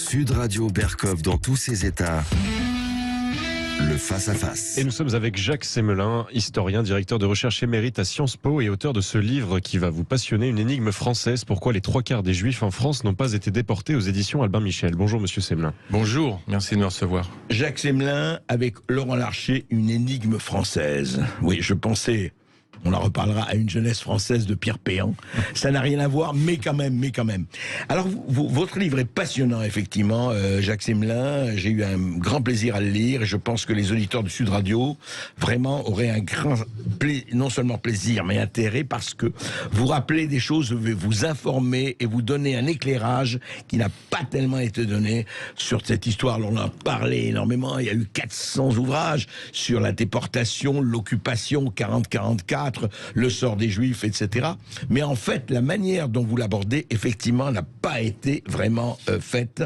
Sud Radio Berkov dans tous ses états. Le face-à-face. Et nous sommes avec Jacques Semelin, historien, directeur de recherche émérite à Sciences Po et auteur de ce livre qui va vous passionner, une énigme française, pourquoi les 3/4 des Juifs en France n'ont pas été déportés, aux éditions Albin Michel. Bonjour Monsieur Semelin. Bonjour, merci de me recevoir. Jacques Semelin avec Laurent Larcher, une énigme française. Oui, je pensais... On en reparlera à une jeunesse française de Pierre Péan. Ça n'a rien à voir, mais quand même. Alors, votre livre est passionnant, effectivement, Jacques Semelin. J'ai eu un grand plaisir à le lire et je pense que les auditeurs de Sud Radio, vraiment, auraient un grand, non seulement plaisir, mais intérêt parce que vous rappelez des choses, vous informez et vous donnez un éclairage qui n'a pas tellement été donné sur cette histoire. On en a parlé énormément. Il y a eu 400 ouvrages sur la déportation, l'occupation, 40-44, le sort des Juifs, etc. Mais en fait, la manière dont vous l'abordez, effectivement, n'a pas été vraiment faite.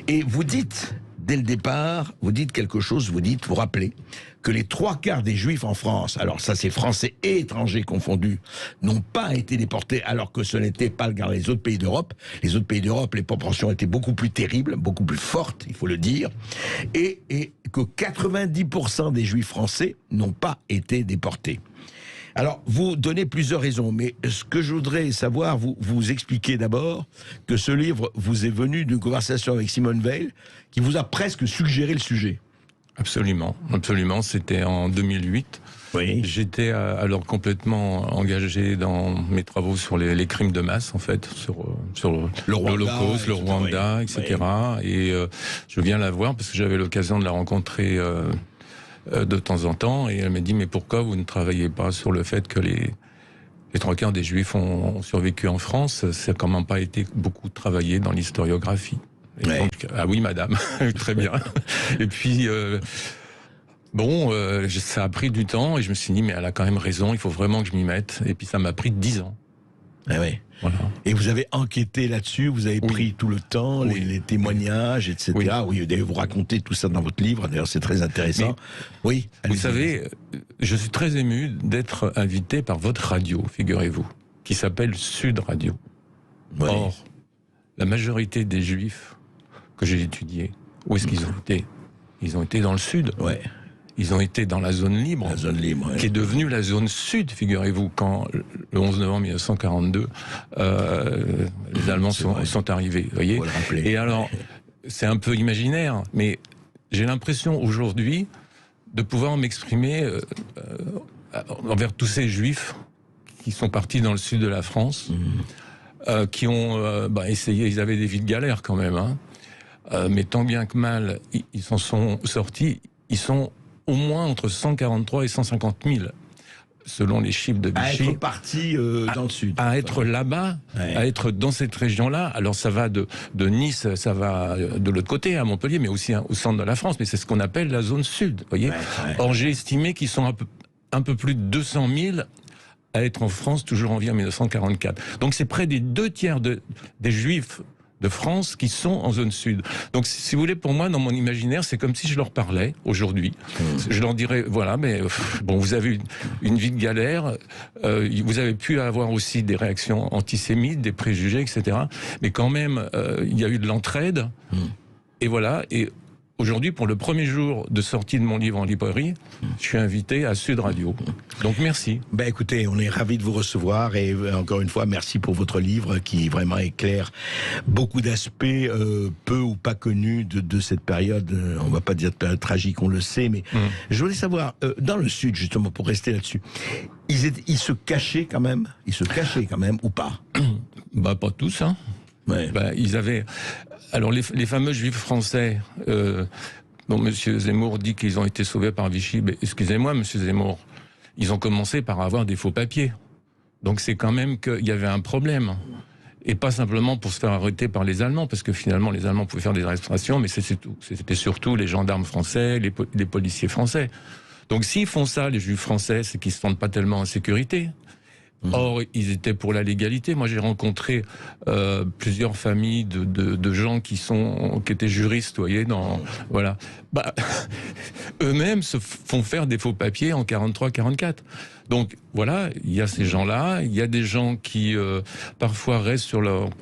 Et vous dites, dès le départ, vous dites quelque chose, vous rappelez que les 3/4 des Juifs en France, alors ça c'est Français et étrangers confondus, n'ont pas été déportés, alors que ce n'était pas le cas dans les autres pays d'Europe. Les autres pays d'Europe, les proportions étaient beaucoup plus terribles, beaucoup plus fortes, il faut le dire, et que 90% des Juifs français n'ont pas été déportés. Alors, vous donnez plusieurs raisons, mais ce que je voudrais savoir, vous expliquez d'abord que ce livre vous est venu d'une conversation avec Simone Veil, qui vous a presque suggéré le sujet. Absolument, c'était en 2008. Oui. J'étais alors complètement engagé dans mes travaux sur les crimes de masse, en fait, sur l'Holocauste, le Rwanda, etc. Oui. Et je viens la voir parce que j'avais l'occasion de la rencontrer de temps en temps, et elle m'a dit, mais pourquoi vous ne travaillez pas sur le fait que les 3/4 des Juifs ont survécu en France? Ça n'a quand même pas été beaucoup travaillé dans l'historiographie. Et ouais. Donc, ah oui madame, très bien. Et puis, ça a pris du temps, et je me suis dit, mais elle a quand même raison, il faut vraiment que je m'y mette. Et puis ça m'a pris 10 ans. Ah ouais. Voilà. Et vous avez enquêté là-dessus, vous avez pris tout le temps, les témoignages, etc. Oui, vous racontez tout ça dans votre livre, d'ailleurs c'est très intéressant. Mais, oui. Vous savez, je suis très ému d'être invité par votre radio, figurez-vous, qui s'appelle Sud Radio. Oui. Or, la majorité des Juifs que j'ai étudiés, où est-ce qu'ils ont été? Ils ont été dans le Sud. Ouais. Ils ont été dans la zone libre, qui est devenue la zone sud, figurez-vous, quand le 11 novembre 1942, les Allemands sont arrivés. Vous voyez. Et alors, c'est un peu imaginaire, mais j'ai l'impression aujourd'hui de pouvoir m'exprimer envers tous ces Juifs qui sont partis dans le sud de la France, qui ont essayé, ils avaient des vies de galère quand même, hein, mais tant bien que mal, ils s'en sont sortis, ils sont au moins entre 143 et 150 000, selon les chiffres de Vichy. À être partis dans le sud. À être là-bas, à être dans cette région-là. Alors ça va de Nice, ça va de l'autre côté, à Montpellier, mais aussi au centre de la France. Mais c'est ce qu'on appelle la zone sud, voyez. Or, j'ai estimé qu'ils sont un peu plus de 200 000 à être en France, toujours en vie en 1944. Donc c'est près des 2/3 des Juifs de France qui sont en zone sud. Donc, si vous voulez, pour moi, dans mon imaginaire, c'est comme si je leur parlais aujourd'hui. Je leur dirais, voilà, mais bon, vous avez une vie de galère, vous avez pu avoir aussi des réactions antisémites, des préjugés, etc. Mais quand même, il y a eu de l'entraide. Et voilà, et aujourd'hui, pour le premier jour de sortie de mon livre en librairie, je suis invité à Sud Radio. Donc merci. Ben écoutez, on est ravis de vous recevoir et encore une fois, merci pour votre livre qui vraiment éclaire beaucoup d'aspects peu ou pas connus de cette période. On va pas dire période tragique, on le sait, mais je voulais savoir, dans le Sud, justement, pour rester là-dessus, ils se cachaient quand même? Ils se cachaient quand même ou pas? Bah pas tous, hein. Ouais. Bah, ils avaient... Alors les fameux Juifs français, dont M. Zemmour dit qu'ils ont été sauvés par Vichy, mais excusez-moi M. Zemmour, ils ont commencé par avoir des faux papiers. Donc c'est quand même qu'il y avait un problème. Et pas simplement pour se faire arrêter par les Allemands, parce que finalement les Allemands pouvaient faire des arrestations, mais c'était surtout les gendarmes français, les policiers français. Donc s'ils font ça, les Juifs français, c'est qu'ils ne se sentent pas tellement en sécurité. Or, ils étaient pour la légalité. Moi, j'ai rencontré plusieurs familles de gens qui étaient juristes, vous voyez, voilà. Eux-mêmes se font faire des faux papiers en 43-44. Donc voilà, il y a ces gens-là, il y a des gens qui parfois restent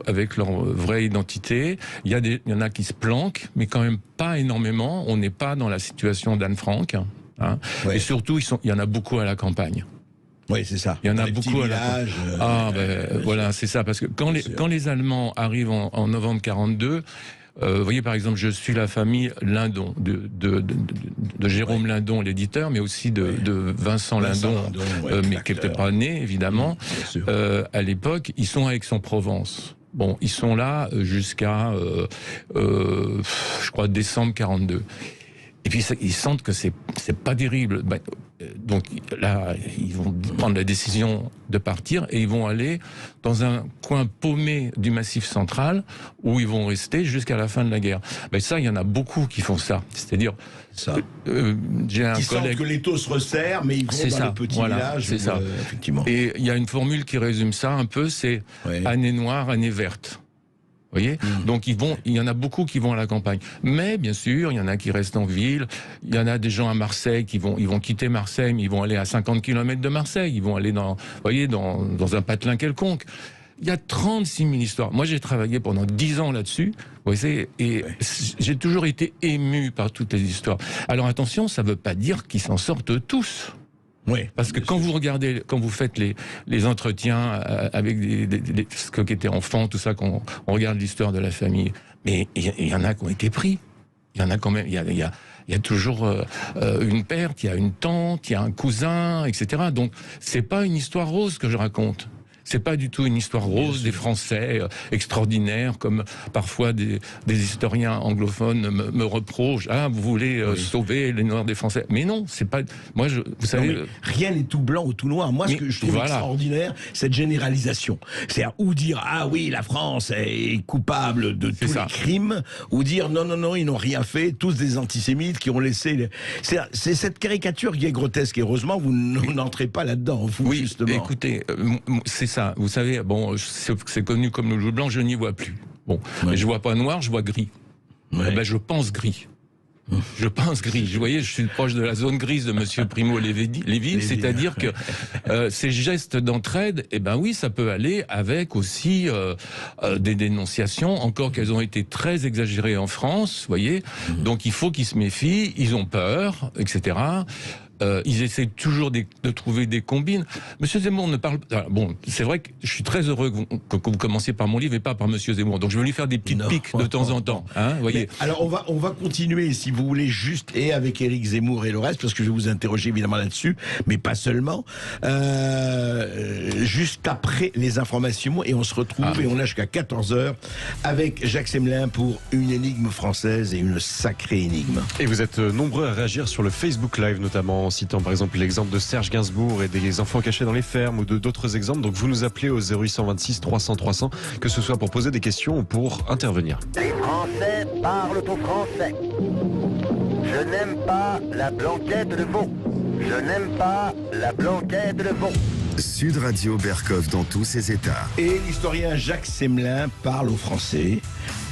avec leur vraie identité, il y en a qui se planquent, mais quand même pas énormément. On n'est pas dans la situation d'Anne Frank, hein. Ouais. Et surtout, il y en a beaucoup à la campagne. Oui, c'est ça. Il y en a beaucoup à la campagne. Voilà, c'est ça, parce que quand les Allemands arrivent en novembre 42. Vous voyez, par exemple, je suis la famille Lindon, de Jérôme Lindon, l'éditeur, mais aussi de Vincent Lindon, mais qui n'était pas né, évidemment. À l'époque, ils sont à Aix-en-Provence. Bon, ils sont là jusqu'à, je crois, décembre 42. Et puis ils sentent que c'est pas terrible. Donc là, ils vont prendre la décision de partir et ils vont aller dans un coin paumé du Massif central où ils vont rester jusqu'à la fin de la guerre. Ça, il y en a beaucoup qui font ça. C'est-à-dire, j'ai un collègue sentent que l'étau se resserre, mais ils vont dans le petit village. C'est ça. Effectivement. Et il y a une formule qui résume ça un peu, c'est année noire, année verte. Vous voyez, donc il y en a beaucoup qui vont à la campagne. Mais bien sûr, il y en a qui restent en ville. Il y en a des gens à Marseille ils vont quitter Marseille, mais ils vont aller à 50 km de Marseille. Ils vont aller dans un patelin quelconque. Il y a 36 000 histoires. Moi, j'ai travaillé pendant 10 ans là-dessus. Vous voyez, et j'ai toujours été ému par toutes les histoires. Alors attention, ça ne veut pas dire qu'ils s'en sortent tous. Oui, parce que quand vous faites les entretiens avec ceux qui étaient enfants, tout ça, qu'on regarde l'histoire de la famille, mais il y en a qui ont été pris. Il y en a quand même. Il y a toujours une perte, il y a une tante, il y a un cousin, etc. Donc c'est pas une histoire rose que je raconte. C'est pas du tout une histoire rose des Français extraordinaires, comme parfois des historiens anglophones me reprochent. Ah, vous voulez sauver les Noirs des Français. Mais non, c'est pas. Moi, vous savez. Rien n'est tout blanc ou tout noir. Moi, ce que je trouve extraordinaire, cette généralisation. C'est-à-dire, ou dire, ah oui, la France est coupable de tous les crimes, ou dire, non, ils n'ont rien fait, tous des antisémites qui ont laissé. C'est cette caricature qui est grotesque. Et heureusement, vous n'entrez pas là-dedans, vous, justement. Écoutez, c'est ça. Vous savez, bon, c'est connu comme le loup blanc, je n'y vois plus. Bon, mais je vois pas noir, je vois gris. Je pense gris. Je pense gris. Vous voyez, je suis proche de la zone grise de Monsieur Primo Levi, c'est-à-dire que ces gestes d'entraide, oui, ça peut aller avec aussi des dénonciations, encore qu'elles ont été très exagérées en France, vous voyez. Donc il faut qu'ils se méfient, ils ont peur, etc. Ils essaient toujours de trouver des combines. Monsieur Zemmour ne parle pas. Bon, c'est vrai que je suis très heureux que vous commenciez par mon livre et pas par Monsieur Zemmour. Donc je vais lui faire des petites piques de temps en temps. Hein, voyez. Alors on va continuer, si vous voulez, juste et avec Éric Zemmour et le reste, parce que je vais vous interroger évidemment là-dessus, mais pas seulement. Juste après les informations, et on se retrouve et on a jusqu'à 14h avec Jacques Semelin pour une énigme française et une sacrée énigme. Et vous êtes nombreux à réagir sur le Facebook Live, notamment en citant par exemple l'exemple de Serge Gainsbourg et des enfants cachés dans les fermes ou d'autres exemples. Donc vous nous appelez au 0826 300 300, que ce soit pour poser des questions ou pour intervenir. Les Français parlent au français. Je n'aime pas la blanquette de veau. Je n'aime pas la blanquette de veau. Sud Radio Berkov dans tous ses états. Et l'historien Jacques Semelin parle aux Français.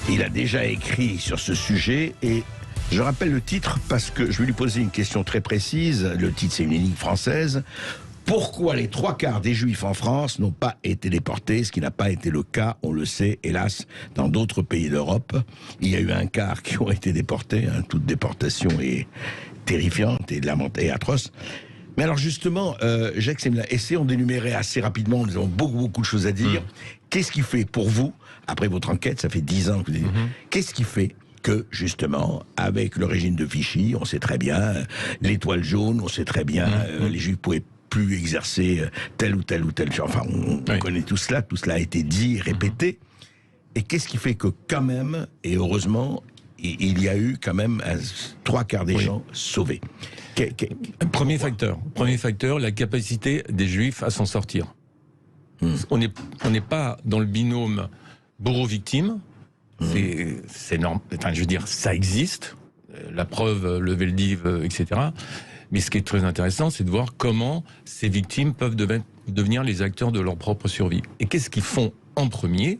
Il a déjà écrit sur ce sujet et je rappelle le titre parce que je vais lui poser une question très précise. Le titre, c'est une énigme française. Pourquoi les 3/4 des Juifs en France n'ont pas été déportés, ce qui n'a pas été le cas, on le sait, hélas, dans d'autres pays d'Europe. Il y a eu un quart qui ont été déportés. Toute déportation est terrifiante et lamentable et atroce. Mais alors justement, Jacques Semelin, essayons d'énumérer assez rapidement, nous avons beaucoup de choses à dire. Qu'est-ce qui fait pour vous, après votre enquête, ça fait 10 ans que vous dites, qu'est-ce qui fait que, justement, avec le régime de Vichy, on sait très bien, l'étoile jaune, on sait très bien, les Juifs pouvaient plus exercer telle ou telle chose. Enfin, on connaît tout cela a été dit, répété. Et qu'est-ce qui fait que, quand même, et heureusement, il y a eu quand même 3/4 des gens sauvés. Premier facteur, la capacité des Juifs à s'en sortir. On n'est pas dans le binôme bourreau-victime. C'est normal. Enfin, je veux dire, ça existe. La preuve, le Veldiv, etc. Mais ce qui est très intéressant, c'est de voir comment ces victimes peuvent devenir les acteurs de leur propre survie. Et qu'est-ce qu'ils font en premier?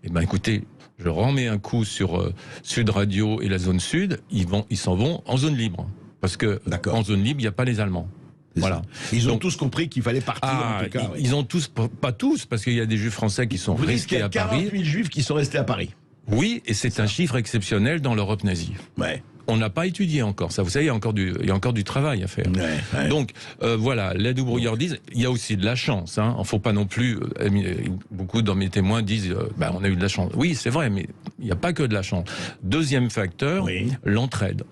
Eh bien, écoutez, je remets un coup sur Sud Radio et la zone Sud, ils s'en vont en zone libre. Parce que en zone libre, il n'y a pas les Allemands. Voilà. Ils ont tous compris qu'il fallait partir, en tout cas. Ils ont tous, pas tous, parce qu'il y a des juifs français qui sont restés à Paris. Il y a 40 000 juifs qui sont restés à Paris. Oui, et c'est un chiffre exceptionnel dans l'Europe nazie. Ouais. On n'a pas étudié encore ça. Vous savez, il y a encore du travail à faire. Ouais. Donc, voilà, l'aide aux brouillardise, il y a aussi de la chance. Il ne faut pas non plus... beaucoup de mes témoins disent on a eu de la chance. Oui, c'est vrai, mais il n'y a pas que de la chance. Deuxième facteur, l'entraide.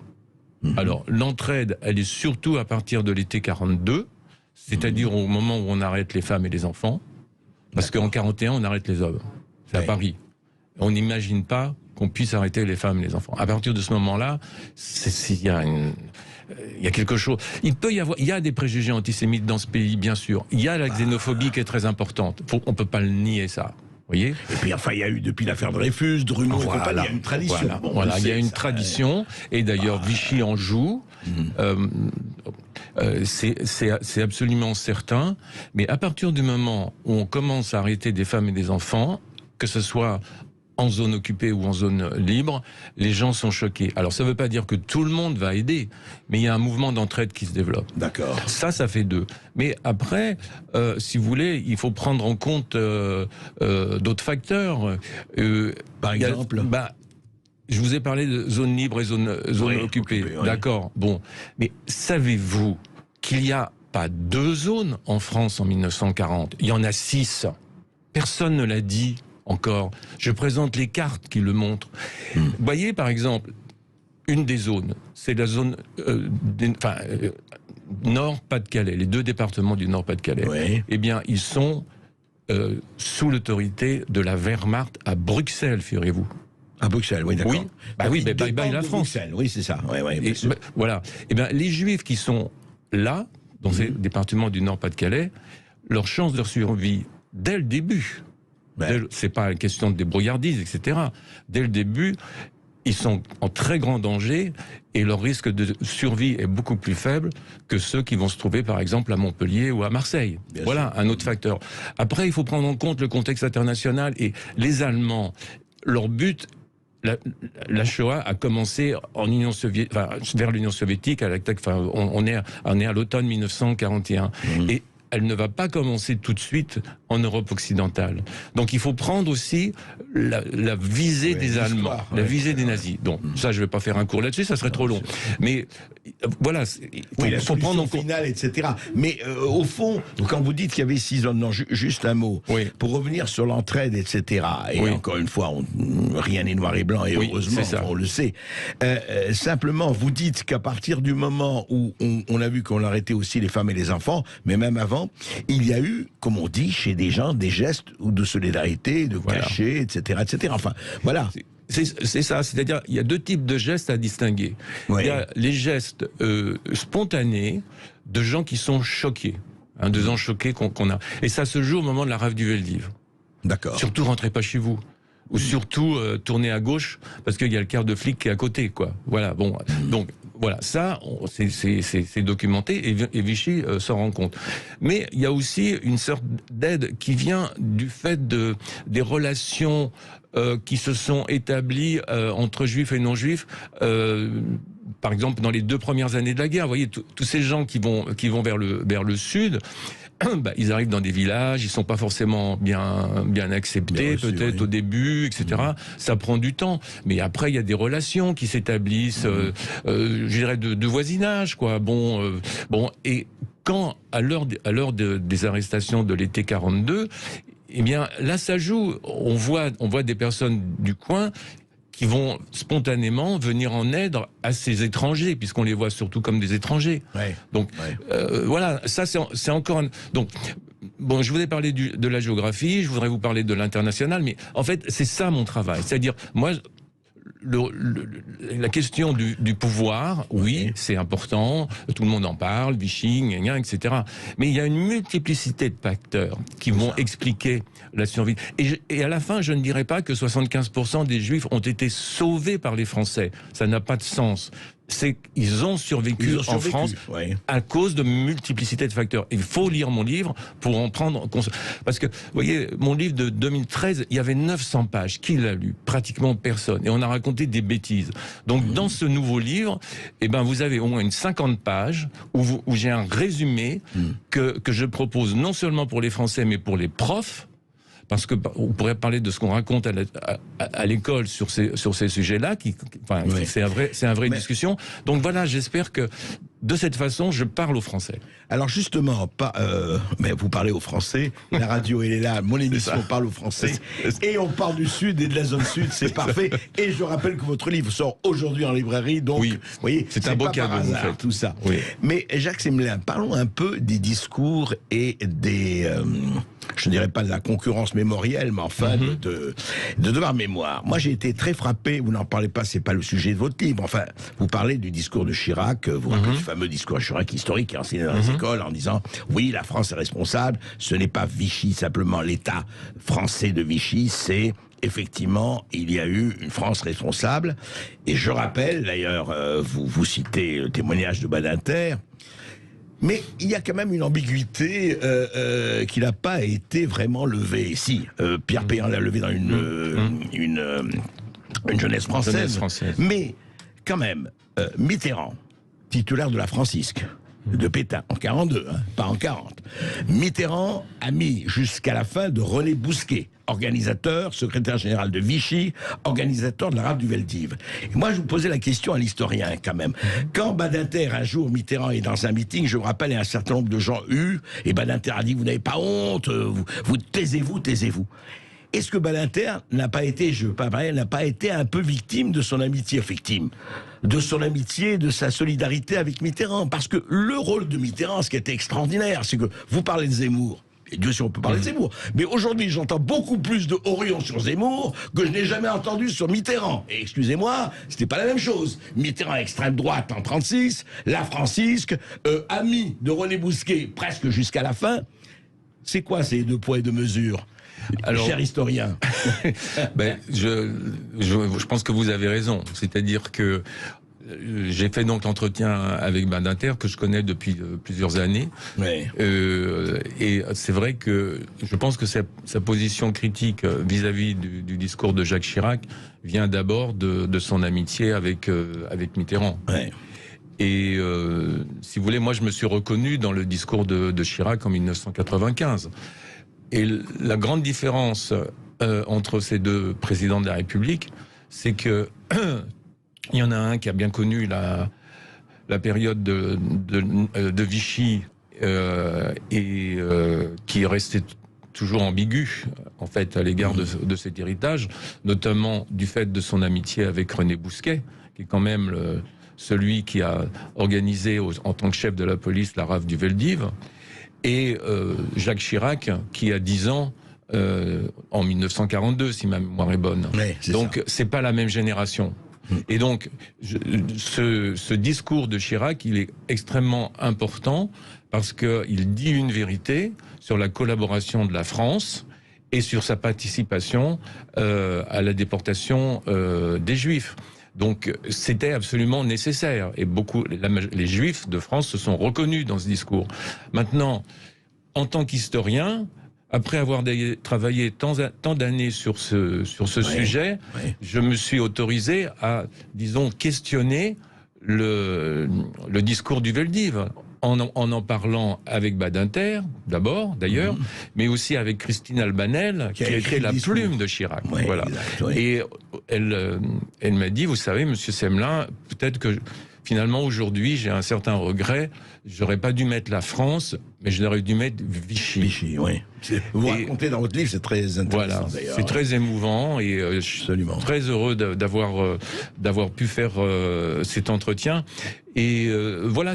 Alors, l'entraide, elle est surtout à partir de l'été 42, c'est-à-dire au moment où on arrête les femmes et les enfants, parce qu'en 41, on arrête les hommes. C'est à Paris. On n'imagine pas qu'on puisse arrêter les femmes et les enfants. À partir de ce moment-là, il y a quelque chose. Il y a des préjugés antisémites dans ce pays, bien sûr. Il y a la xénophobie qui est très importante. On ne peut pas le nier, ça. Voyez. Et puis enfin, il y a eu depuis l'affaire Dreyfus, Drummond, il y a une tradition. Il y a une tradition, et d'ailleurs Vichy en joue. C'est absolument certain. Mais à partir du moment où on commence à arrêter des femmes et des enfants, que ce soit en zone occupée ou en zone libre, les gens sont choqués. Alors ça ne veut pas dire que tout le monde va aider, mais il y a un mouvement d'entraide qui se développe. D'accord. Ça fait deux. Mais après, si vous voulez, il faut prendre en compte d'autres facteurs. Par exemple je vous ai parlé de zone libre et zone occupée. D'accord. Bon. Mais savez-vous qu'il n'y a pas 2 zones en France en 1940 ? Il y en a 6. Personne ne l'a dit encore. Je présente les cartes qui le montrent. Vous voyez, par exemple, une des zones, c'est la zone Nord-Pas-de-Calais, les 2 départements du Nord-Pas-de-Calais. Eh bien, ils sont sous l'autorité de la Wehrmacht à Bruxelles, figurez-vous. À Bruxelles, oui, d'accord. Oui, bye bye la France. Bruxelles, oui, c'est ça. Voilà. Eh bien, les Juifs qui sont là, dans ces départements du Nord-Pas-de-Calais, leur chance de survie, dès le début, c'est pas une question de débrouillardise, etc. Dès le début, ils sont en très grand danger et leur risque de survie est beaucoup plus faible que ceux qui vont se trouver, par exemple, à Montpellier ou à Marseille. Voilà un autre facteur. Après, il faut prendre en compte le contexte international et les Allemands, leur but... La Shoah a commencé en Union soviétique, vers l'Union soviétique. On est à l'automne 1941. Et elle ne va pas commencer tout de suite en Europe occidentale. Donc il faut prendre aussi la visée des Allemands, la visée des nazis. Donc ça, je ne vais pas faire un cours là-dessus, ça serait trop long. Mais voilà, il faut prendre en compte finale, etc. Mais au fond, quand vous dites qu'il y avait 6 zones, non, juste un mot. Pour revenir sur l'entraide, etc. Et encore une fois, rien n'est noir et blanc, et heureusement, on le sait. Simplement, vous dites qu'à partir du moment où on a vu qu'on arrêtait aussi les femmes et les enfants, mais même avant, il y a eu, comme on dit, chez des gens, des gestes de solidarité, de cachet, etc., etc. Enfin, voilà. C'est ça, c'est-à-dire il y a 2 types de gestes à distinguer. Il y a les gestes spontanés de gens qui sont choqués, de gens choqués qu'on a. Et ça se joue au moment de la rave du Veldiv. D'accord. Surtout rentrez pas chez vous. Ou surtout tournez à gauche parce qu'il y a le quart de flic qui est à côté, quoi. Voilà. Bon, donc voilà, ça c'est documenté et Vichy s'en rend compte. Mais il y a aussi une sorte d'aide qui vient du fait des relations qui se sont établies entre juifs et non-juifs. Par exemple, dans les 2 premières années de la guerre, vous voyez tous ces gens qui vont vers le sud. Ils arrivent dans des villages, ils sont pas forcément bien acceptés, peut-être au début, etc. Ça prend du temps, mais après il y a des relations qui s'établissent, je dirais de voisinage, quoi. Bon, et quand à l'heure des arrestations de l'été 42, eh bien là ça joue. On voit des personnes du coin qui vont spontanément venir en aide à ces étrangers, puisqu'on les voit surtout comme des étrangers. Donc, voilà, ça c'est encore... Donc, bon, je vous ai parlé de la géographie, je voudrais vous parler de l'international, mais en fait, c'est ça mon travail. C'est-à-dire, moi... la question du pouvoir, oui, c'est important, tout le monde en parle, Vichy, etc. Mais il y a une multiplicité de facteurs qui vont expliquer la survie. Et à la fin, je ne dirais pas que 75% des Juifs ont été sauvés par les Français. Ça n'a pas de sens. c'est qu'ils ont survécu en France à cause de multiplicité de facteurs. Il faut lire mon livre pour en prendre conscience. Parce que, vous voyez, mon livre de 2013, il y avait 900 pages. Qui l'a lu? Pratiquement personne. Et on a raconté des bêtises. Donc, dans ce nouveau livre, eh ben, vous avez au moins une 50 pages où j'ai un résumé que je propose non seulement pour les Français, mais pour les profs. Parce que on pourrait parler de ce qu'on raconte à l'école sur ces sujets-là, c'est une vraie discussion. Donc voilà, j'espère que de cette façon, je parle aux Français. Alors justement, mais vous parlez aux Français, la radio elle est là, mon émission parle aux Français, et on parle du Sud et de la zone Sud, c'est parfait. Et je rappelle que votre livre sort aujourd'hui en librairie, donc vous voyez, c'est un beau cadeau, vous faites tout ça. Oui. Mais Jacques Semelin, parlons un peu des discours et des... je ne dirais pas de la concurrence mémorielle, mais enfin de ma mémoire. Moi, j'ai été très frappé, vous n'en parlez pas, c'est pas le sujet de votre livre, enfin, vous parlez du discours de Chirac, vous rappelez le fameux discours de Chirac historique qui est enseigné dans les écoles en disant « Oui, la France est responsable, ce n'est pas Vichy, simplement l'État français de Vichy, c'est... » Effectivement, il y a eu une France responsable. Et je rappelle, d'ailleurs, vous citez le témoignage de Badinter, mais il y a quand même une ambiguïté qui n'a pas été vraiment levée. Si, Pierre Péan l'a levée dans une jeunesse française. Mais quand même, Mitterrand, titulaire de la Francisque, de Pétain, en 42, pas en 40. Mitterrand a mis jusqu'à la fin de René Bousquet, organisateur, secrétaire général de Vichy, organisateur de la rafle du Veldiv. Et moi, je vous posais la question à l'historien, quand même. Quand Badinter, un jour, Mitterrand est dans un meeting, je me rappelle, un certain nombre de gens et Badinter a dit, vous n'avez pas honte, vous taisez-vous, taisez-vous. Est-ce que Badinter n'a pas été, n'a pas été un peu victime de son amitié, de son amitié, de sa solidarité avec Mitterrand? Parce que le rôle de Mitterrand, ce qui était extraordinaire, c'est que vous parlez de Zemmour, et Dieu sait on peut parler de Zemmour, mais aujourd'hui j'entends beaucoup plus de Orion sur Zemmour que je n'ai jamais entendu sur Mitterrand. Et excusez-moi, c'était pas la même chose. Mitterrand extrême droite en 36, la Francisque, ami de René Bousquet presque jusqu'à la fin. C'est quoi ces deux poids et deux mesures? Alors, cher historien. Je pense que vous avez raison. C'est-à-dire que j'ai fait donc l'entretien avec Badinter, que je connais depuis plusieurs années. Et c'est vrai que je pense que sa position critique vis-à-vis du discours de Jacques Chirac vient d'abord de son amitié avec Mitterrand. Et si vous voulez, moi je me suis reconnu dans le discours de Chirac en 1995. Et la grande différence entre ces deux présidents de la République, c'est que il y en a un qui a bien connu la période de Vichy et qui est resté toujours ambigu en fait à l'égard de cet héritage, notamment du fait de son amitié avec René Bousquet, qui est quand même celui qui a organisé en tant que chef de la police la rafle du Veldiv. Et Jacques Chirac, qui a 10 ans en 1942, si ma mémoire est bonne. Donc, c'est pas la même génération. Et donc, ce discours de Chirac, il est extrêmement important parce qu'il dit une vérité sur la collaboration de la France et sur sa participation à la déportation des Juifs. Donc c'était absolument nécessaire et les Juifs de France se sont reconnus dans ce discours. Maintenant, en tant qu'historien, après avoir travaillé tant d'années sur ce sujet, je me suis autorisé à, disons, questionner le discours du Veldiv. En parlant avec Badinter, d'abord, d'ailleurs, mais aussi avec Christine Albanel, qui a écrit La plume de Chirac. Voilà. Et elle m'a dit, vous savez, monsieur Semelin, peut-être que finalement, aujourd'hui, j'ai un certain regret. J'aurais pas dû mettre la France, mais j'aurais dû mettre Vichy. Vichy, oui. Vous racontez dans votre livre, c'est très intéressant, d'ailleurs. C'est très émouvant et je suis très heureux d'avoir pu faire cet entretien. Et voilà,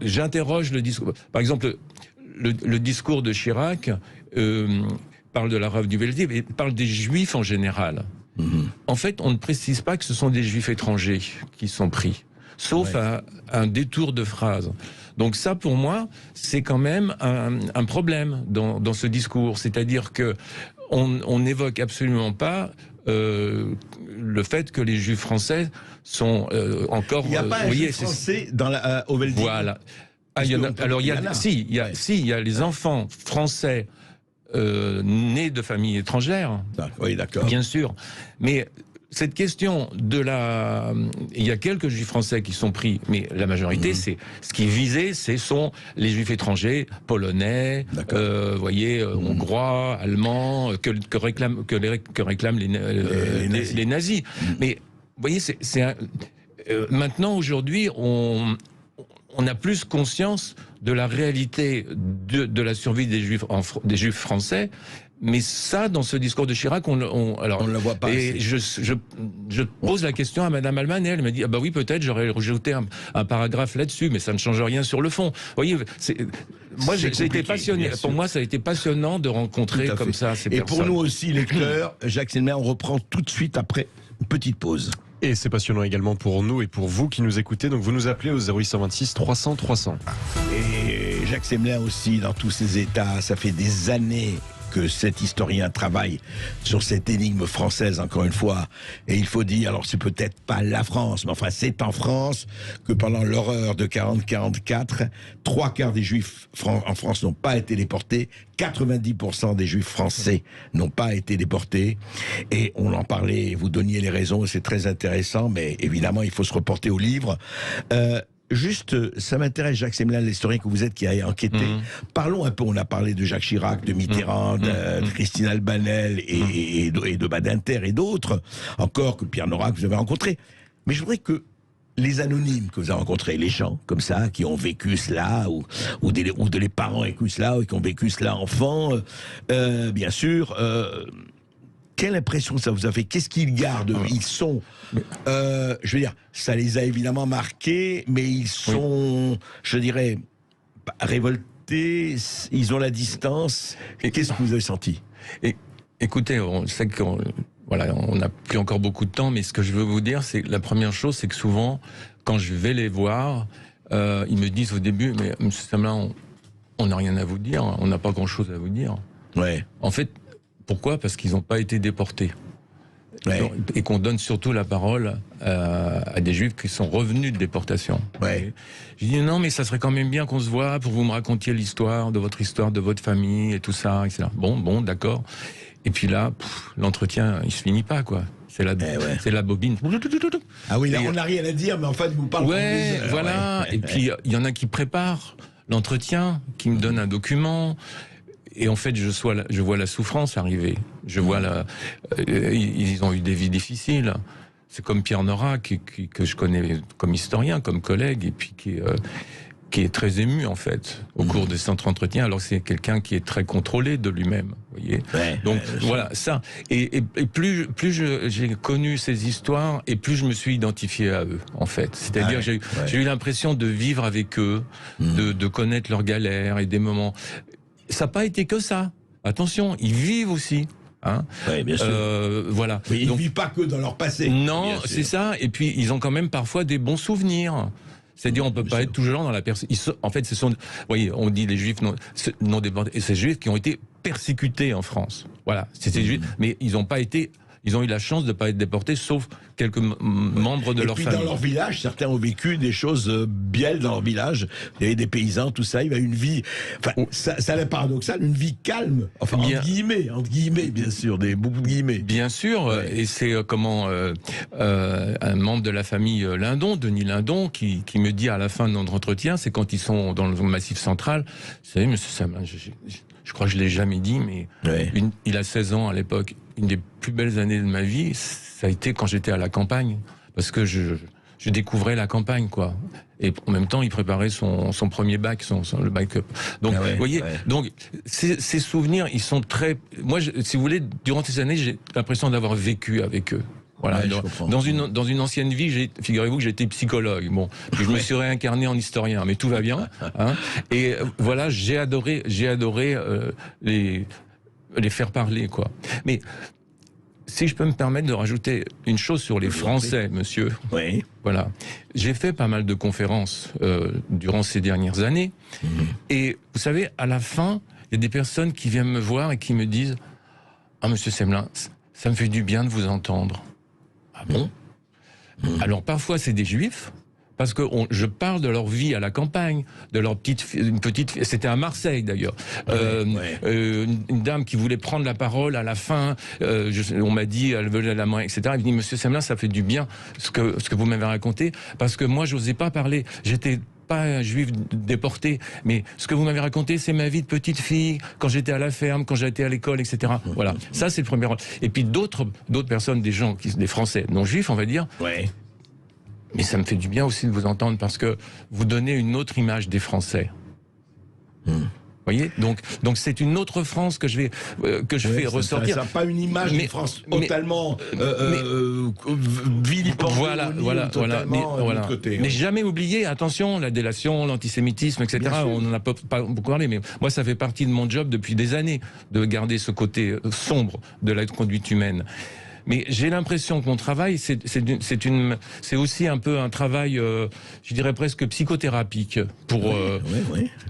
j'interroge le discours. Par exemple, le discours de Chirac parle de la rafle du Veldiv et parle des Juifs en général. En fait, on ne précise pas que ce sont des Juifs étrangers qui sont pris, sauf à un détour de phrase. Donc ça, pour moi, c'est quand même un problème dans ce discours. C'est-à-dire que on n'évoque absolument pas le le fait que les Juifs français sont encore... Il n'y a pas un Juif français au Veldiv. Voilà. Il y a les enfants français nés de familles étrangères. Oui, d'accord. Bien sûr. Mais cette question de la... Il y a quelques Juifs français qui sont pris, mais la majorité, c'est ce qui est visé, ce sont les Juifs étrangers, polonais, hongrois, allemands, que réclament les nazis. Mais vous voyez, maintenant, aujourd'hui, on a plus conscience de la réalité de la survie des Juifs français. Mais ça, dans ce discours de Chirac, on ne le voit pas. Et je pose la question à Madame Alman, et elle m'a dit ah bah oui, peut-être j'aurais rajouté un paragraphe là-dessus, mais ça ne change rien sur le fond. Vous voyez, moi j'ai été passionné. Pour moi, ça a été passionnant de rencontrer comme ça ces personnes. Et pour nous aussi, lecteurs, Jacques Selmer, on reprend tout de suite après une petite pause. Et c'est passionnant également pour nous et pour vous qui nous écoutez. Donc vous nous appelez au 0826 300 300. Et Jacques Selmer aussi, dans tous ses états, ça fait des années que cet historien travaille sur cette énigme française, encore une fois. Et il faut dire, alors c'est peut-être pas la France, mais enfin c'est en France que pendant l'horreur de 40-44, 3/4 des Juifs en France n'ont pas été déportés, 90% des Juifs français n'ont pas été déportés. Et on en parlait, vous donniez les raisons, c'est très intéressant, mais évidemment il faut se reporter au livre. Juste, ça m'intéresse, Jacques Selmer, l'historien que vous êtes, qui a enquêté. Parlons un peu, on a parlé de Jacques Chirac, de Mitterrand, de Christine Albanel et de Badinter et d'autres, encore que Pierre Nora que vous avez rencontré. Mais je voudrais que les anonymes que vous avez rencontrés, les gens comme ça, qui ont vécu cela, ou les parents ont vécu cela, ou qui ont vécu cela enfant, bien sûr... quelle impression ça vous a fait? Qu'est-ce qu'ils gardent? Ils sont... je veux dire, ça les a évidemment marqués, mais ils sont, je dirais, révoltés, ils ont la distance. Qu'est-ce que vous avez senti? Écoutez, on sait qu'on n'a plus encore beaucoup de temps, mais ce que je veux vous dire, c'est la première chose, c'est que souvent, quand je vais les voir, ils me disent au début, mais M. Semelin, on n'a rien à vous dire, on n'a pas grand-chose à vous dire. Ouais. En fait, pourquoi? Parce qu'ils n'ont pas été déportés. Ouais. Et qu'on donne surtout la parole à des Juifs qui sont revenus de déportation. Ouais. Je dis non, mais ça serait quand même bien qu'on se voit pour que vous me racontiez l'histoire de votre famille et tout ça, etc. Bon, d'accord. Et puis là, l'entretien, il se finit pas, quoi. C'est la bobine. Ah oui, là, on n'a rien à dire, mais en fait, vous parlez... Ouais, voilà. Ouais. Et puis, il y en a qui préparent l'entretien, qui me donnent un document... Et en fait, je vois la souffrance arriver. Je vois ils ont eu des vies difficiles. C'est comme Pierre Nora, que je connais comme historien, comme collègue, et puis qui est très ému, en fait, au cours de cet entretien. Alors c'est quelqu'un qui est très contrôlé de lui-même, vous voyez. Donc voilà, ça. Et plus j'ai connu ces histoires, et plus je me suis identifié à eux, en fait. C'est-à-dire j'ai eu l'impression de vivre avec eux, de connaître leurs galères et des moments... Ça n'a pas été que ça. Attention, ils vivent aussi. Hein. Oui, bien sûr. Voilà. Mais ils ne vivent pas que dans leur passé. Non, c'est ça. Et puis, ils ont quand même parfois des bons souvenirs. C'est-à-dire, on ne peut pas être toujours dans la personne. En fait, vous voyez, on dit les Juifs non déportés. Et ces Juifs qui ont été persécutés en France. Voilà. C'est ces Juifs. Mais ils n'ont pas été... Ils ont eu la chance de ne pas être déportés, sauf quelques membres de leur famille. Et puis dans leur village, certains ont vécu des choses bielles dans leur village. Il y avait des paysans, tout ça. Il y avait une vie, enfin, ça l'est paradoxal, une vie calme. Enfin, entre guillemets, bien sûr, beaucoup de guillemets. Bien sûr, et c'est un membre de la famille Lindon, Denis Lindon, qui me dit à la fin de notre entretien, c'est quand ils sont dans le Massif central, vous savez, monsieur Semelin, je crois que je ne l'ai jamais dit, mais il a 16 ans à l'époque. Une des plus belles années de ma vie, ça a été quand j'étais à la campagne. Parce que je découvrais la campagne, quoi. Et en même temps, il préparait son premier bac, le bac up. Donc, vous voyez, donc, ces souvenirs, ils sont très... Moi, si vous voulez, durant ces années, j'ai l'impression d'avoir vécu avec eux. Voilà. Dans une ancienne vie, figurez-vous que j'étais psychologue. Bon, puis je me suis réincarné en historien, mais tout va bien. Hein. Et voilà, j'ai adoré les faire parler, quoi. Mais si je peux me permettre de rajouter une chose sur les Français, monsieur. Oui. Voilà. J'ai fait pas mal de conférences durant ces dernières années. Et vous savez, à la fin, il y a des personnes qui viennent me voir et qui me disent « Ah, monsieur Semelin, ça me fait du bien de vous entendre. » Ah bon? Alors parfois c'est des juifs, parce que je parle de leur vie à la campagne, de leur une petite fille, c'était à Marseille d'ailleurs, une dame qui voulait prendre la parole à la fin, on m'a dit, elle veut la main, etc. Elle me dit, Monsieur Semelin, ça fait du bien ce que vous m'avez raconté, parce que moi j'osais pas parler, j'étais pas un juif déporté, mais ce que vous m'avez raconté, c'est ma vie de petite fille, quand j'étais à la ferme, quand j'étais à l'école, etc. Voilà, ça c'est le premier. Et puis d'autres personnes, des gens, des Français non juifs, on va dire. Ouais. Mais ça me fait du bien aussi de vous entendre parce que vous donnez une autre image des Français. Vous voyez, donc c'est une autre France que je fais ressortir. Ça n'a pas une image de France totalement vilipendée. Voilà. Mais jamais oublier, attention, la délation, l'antisémitisme, etc. On n'en a pas beaucoup parlé, mais moi ça fait partie de mon job depuis des années de garder ce côté sombre de la conduite humaine. Mais j'ai l'impression que mon travail, c'est aussi un peu un travail, je dirais presque psychothérapique.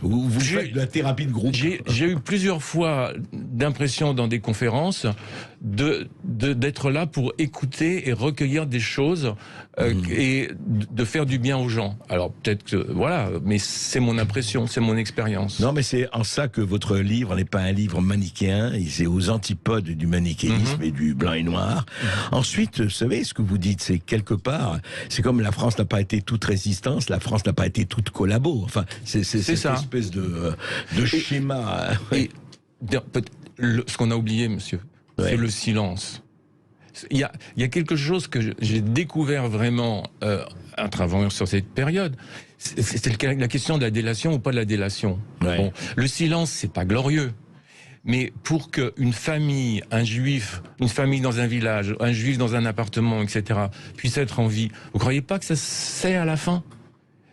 Vous faites de la thérapie de groupe. J'ai eu plusieurs fois d'impression dans des conférences d'être là pour écouter et recueillir des choses et de faire du bien aux gens. Alors peut-être que mais c'est mon impression, c'est mon expérience. Non, mais c'est en ça que votre livre n'est pas un livre manichéen, c'est aux antipodes du manichéisme et du blanc et noir. Ensuite, vous savez, ce que vous dites, c'est quelque part, c'est comme la France n'a pas été toute résistance, la France n'a pas été toute collabo. Enfin, c'est cette espèce de schéma. Et ce qu'on a oublié, monsieur, c'est le silence. Il y a quelque chose que j'ai découvert vraiment à travaillant sur cette période. C'est la question de la délation ou pas de la délation. Ouais. Bon, le silence, c'est pas glorieux. Mais pour qu'une famille, un juif, une famille dans un village, un juif dans un appartement, etc., puisse être en vie, vous croyez pas que ça c'est à la fin?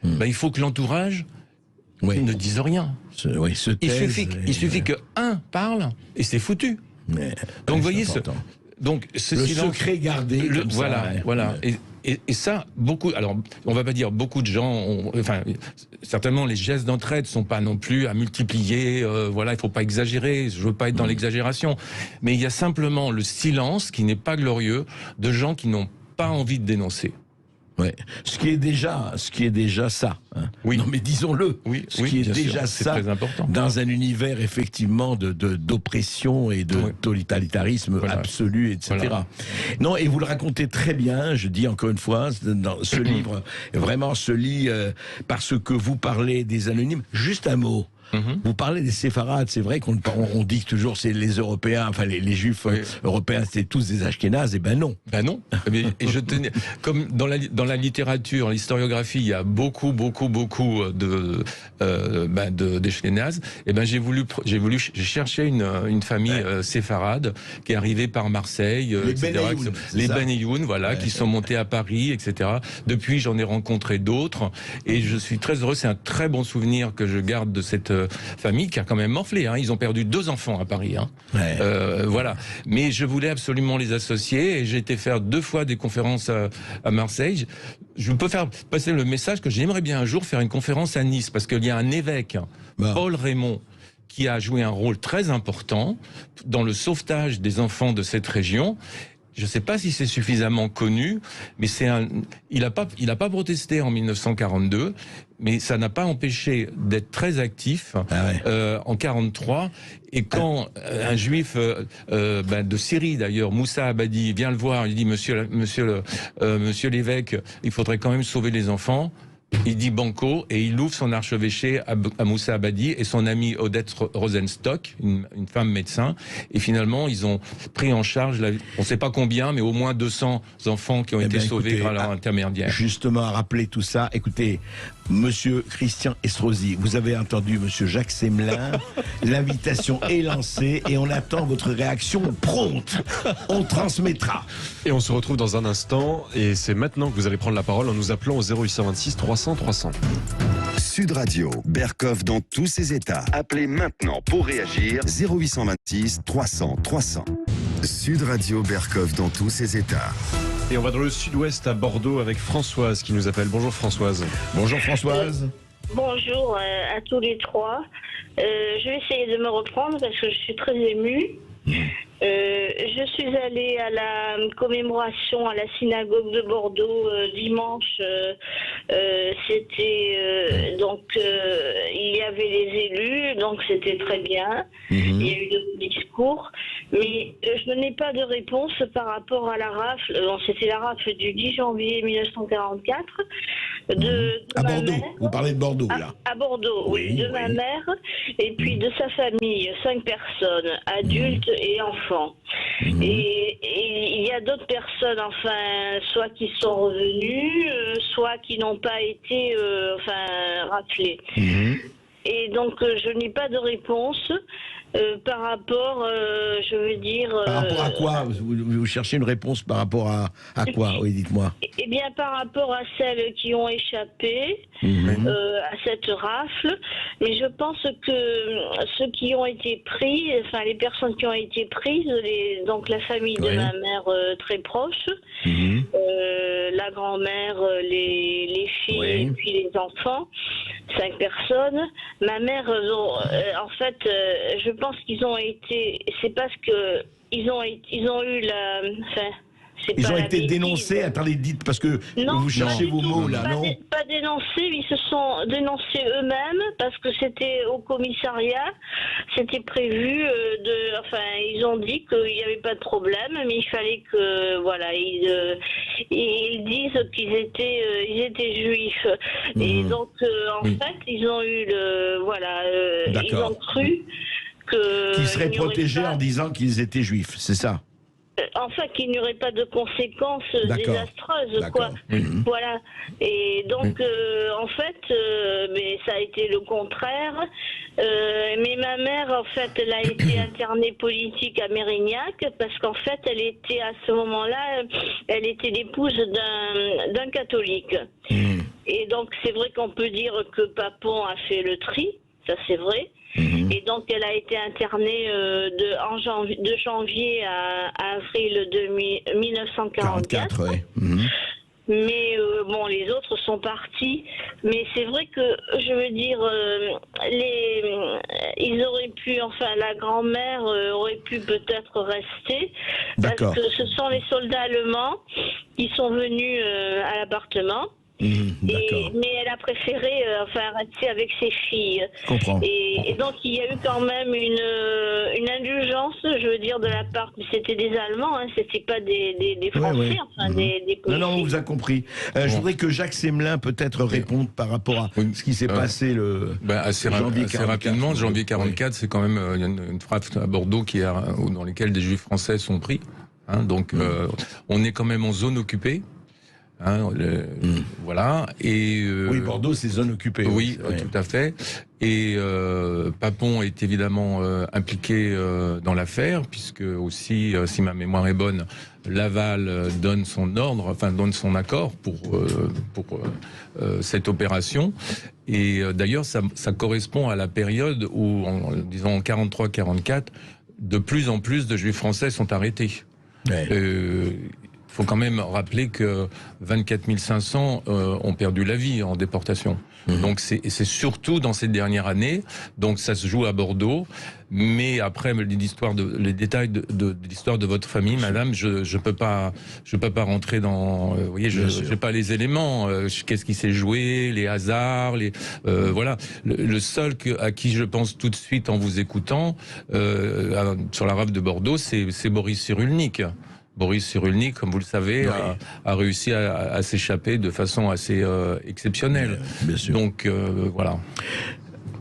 Il faut que l'entourage ne dise rien. Il suffit que un parle et c'est foutu. Donc vous voyez, ce le silence, secret gardé. Voilà. Et ça, alors on va pas dire beaucoup de gens, certainement les gestes d'entraide sont pas non plus à multiplier, il faut pas exagérer, je veux pas être dans l'exagération, mais il y a simplement le silence qui n'est pas glorieux de gens qui n'ont pas envie de dénoncer. Ouais. Ce qui est déjà ça. Hein. Oui. Non, mais disons-le. Oui, ce qui est déjà ça. Très important. Dans un univers effectivement d'oppression et de totalitarisme absolu, etc. Voilà. Non, et vous le racontez très bien. Je dis encore une fois, dans ce livre vraiment se lit parce que vous parlez des anonymes. Juste un mot. Vous parlez des séfarades, c'est vrai qu'on dit que toujours c'est les Européens, enfin les Juifs européens, c'est tous des Ashkénazes, et ben non. Et je tenais, comme dans la littérature, l'historiographie, il y a beaucoup d'Ashkénazes. Et ben j'ai cherché une famille séfarade qui est arrivée par Marseille, les Benayoun, qui sont montés à Paris, etc. Depuis, j'en ai rencontré d'autres, et je suis très heureux. C'est un très bon souvenir que je garde de cette famille qui a quand même morflé. Ils ont perdu 2 enfants à Paris. Mais je voulais absolument les associer et j'ai été faire 2 fois des conférences à Marseille. Je peux faire passer le message que j'aimerais bien un jour faire une conférence à Nice parce qu'il y a un évêque, Paul Raymond, qui a joué un rôle très important dans le sauvetage des enfants de cette région. Je ne sais pas si c'est suffisamment connu, mais il n'a pas protesté en 1942, mais ça n'a pas empêché d'être très actif en 43. Et quand un juif de Syrie d'ailleurs, Moussa Abadi, vient le voir, il dit Monsieur l'évêque, il faudrait quand même sauver les enfants. Il dit banco et il ouvre son archevêché à Moussa Abadi et son amie Odette Rosenstock, une femme médecin. Et finalement, ils ont pris en charge, on ne sait pas combien, mais au moins 200 enfants qui ont été sauvés grâce à leur intermédiaire. Justement, à rappeler tout ça, écoutez, Monsieur Christian Estrosi, vous avez entendu Monsieur Jacques Semelin, l'invitation est lancée et on attend votre réaction prompte. On transmettra. Et on se retrouve dans un instant et c'est maintenant que vous allez prendre la parole en nous appelant au 0826 300 300. Sud Radio, Berkoff dans tous ses états. Appelez maintenant pour réagir 0826 300 300. Sud Radio, Berkoff dans tous ses états. Et on va dans le sud-ouest à Bordeaux avec Françoise qui nous appelle. Bonjour Françoise. Bonjour Françoise. Bonjour à tous les trois. Je vais essayer de me reprendre parce que je suis très émue. Je suis allée à la commémoration à la synagogue de Bordeaux dimanche. C'était donc il y avait les élus, donc c'était très bien. Il y a eu de discours, mais je n'ai pas de réponse par rapport à la rafle. C'était la rafle du 10 janvier 1944 à Bordeaux. Vous parlez de Bordeaux là. À Bordeaux, oui, de ma mère et puis de sa famille, 5 personnes, adultes et enfants. Et il y a d'autres personnes, enfin, soit qui sont revenues, soit qui n'ont pas été, raflées. Et donc, je n'ai pas de réponse. Par rapport, je veux dire... Par rapport à quoi vous cherchez une réponse par rapport à quoi? Oui, dites-moi. Eh bien, par rapport à celles qui ont échappé à cette rafle, mais je pense que ceux qui ont été pris, enfin les personnes qui ont été prises, donc la famille de ma mère très proche, la grand-mère, les filles et puis les enfants, 5 personnes. Ma mère, en fait, je pense qu'ils ont été, c'est parce que ils ont eu la, enfin, ils ont été dénoncés. Attendez, dites parce que vous cherchez vos mots là, non? Pas dénoncés, ils se sont dénoncés eux-mêmes parce que c'était au commissariat, c'était prévu ils ont dit qu'il n'y avait pas de problème, mais il fallait que ils disent qu'ils étaient juifs. Et donc en fait ils ont eu ils ont cru qu'ils seraient protégés en disant qu'ils étaient juifs, c'est ça? Enfin, qu'il n'y aurait pas de conséquences désastreuses, quoi. Voilà. Et donc, en fait, mais ça a été le contraire. Mais ma mère, en fait, elle a été internée politique à Mérignac parce qu'en fait, elle était à ce moment-là, elle était l'épouse d'un catholique. Et donc, c'est vrai qu'on peut dire que Papon a fait le tri, ça c'est vrai. Et donc elle a été internée de janvier à avril 1944. Mais bon, les autres sont partis. Mais c'est vrai que, je veux dire, ils auraient pu, enfin, la grand-mère aurait pu peut-être rester. Parce que ce sont les soldats allemands qui sont venus à l'appartement. Mais elle a préféré rester avec ses filles. Je comprends. Et donc il y a eu quand même une indulgence, je veux dire, de la part. C'était des Allemands, hein, c'était pas des Français, des policiers. Non, on vous a compris. Je voudrais que Jacques Semelin peut-être réponde par rapport à ce qui s'est passé assez rapidement. Janvier 44, c'est quand même une frappe à Bordeaux dans lesquelles des Juifs français sont pris. Hein, donc on est quand même en zone occupée. Voilà. Et oui, Bordeaux, c'est zone occupée. Oui, tout à fait. Et Papon est évidemment impliqué dans l'affaire, puisque aussi, si ma mémoire est bonne, Laval donne son ordre, enfin donne son accord pour cette opération. Et d'ailleurs, ça correspond à la période où, disons en 43-44, de plus en plus de Juifs français sont arrêtés. Il faut quand même rappeler que 24 500 ont perdu la vie en déportation. Donc c'est surtout dans cette dernière année. Donc ça se joue à Bordeaux. Mais après, les détails de l'histoire de votre famille, madame, je peux pas rentrer dans. Vous voyez, je n'ai pas les éléments. Qu'est-ce qui s'est joué, les hasards, voilà. Le seul à qui je pense tout de suite en vous écoutant sur la rafle de Bordeaux, c'est Boris Cyrulnik. Boris Cyrulnik, comme vous le savez, a réussi à s'échapper de façon assez exceptionnelle. Bien sûr. Donc, voilà.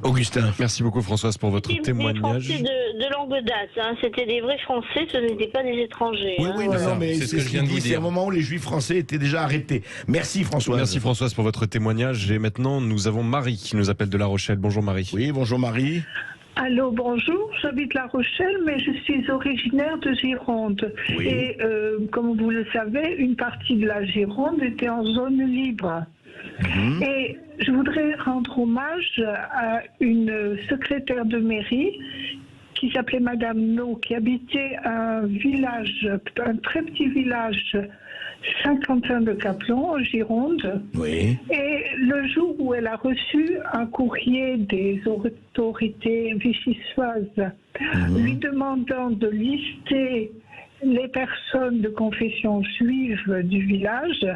Augustin. Merci beaucoup Françoise pour votre témoignage. Des Français de longue date, hein. C'était des vrais Français, ce n'étaient pas des étrangers. Oui, non, mais c'est ce que je viens de vous dire. C'est un moment où les Juifs français étaient déjà arrêtés. Merci Françoise. Merci Françoise pour votre témoignage. Et maintenant, nous avons Marie qui nous appelle de La Rochelle. Bonjour Marie. Oui, bonjour Marie. Allô, bonjour, j'habite La Rochelle, mais je suis originaire de Gironde. Oui. Et comme vous le savez, une partie de la Gironde était en zone libre. Et je voudrais rendre hommage à une secrétaire de mairie qui s'appelait Madame No, qui habitait un village, un très petit village Saint-Quentin-de-Caplon, en Gironde. Oui. Et le jour où elle a reçu un courrier des autorités vichysoises lui demandant de lister les personnes de confession juive du village,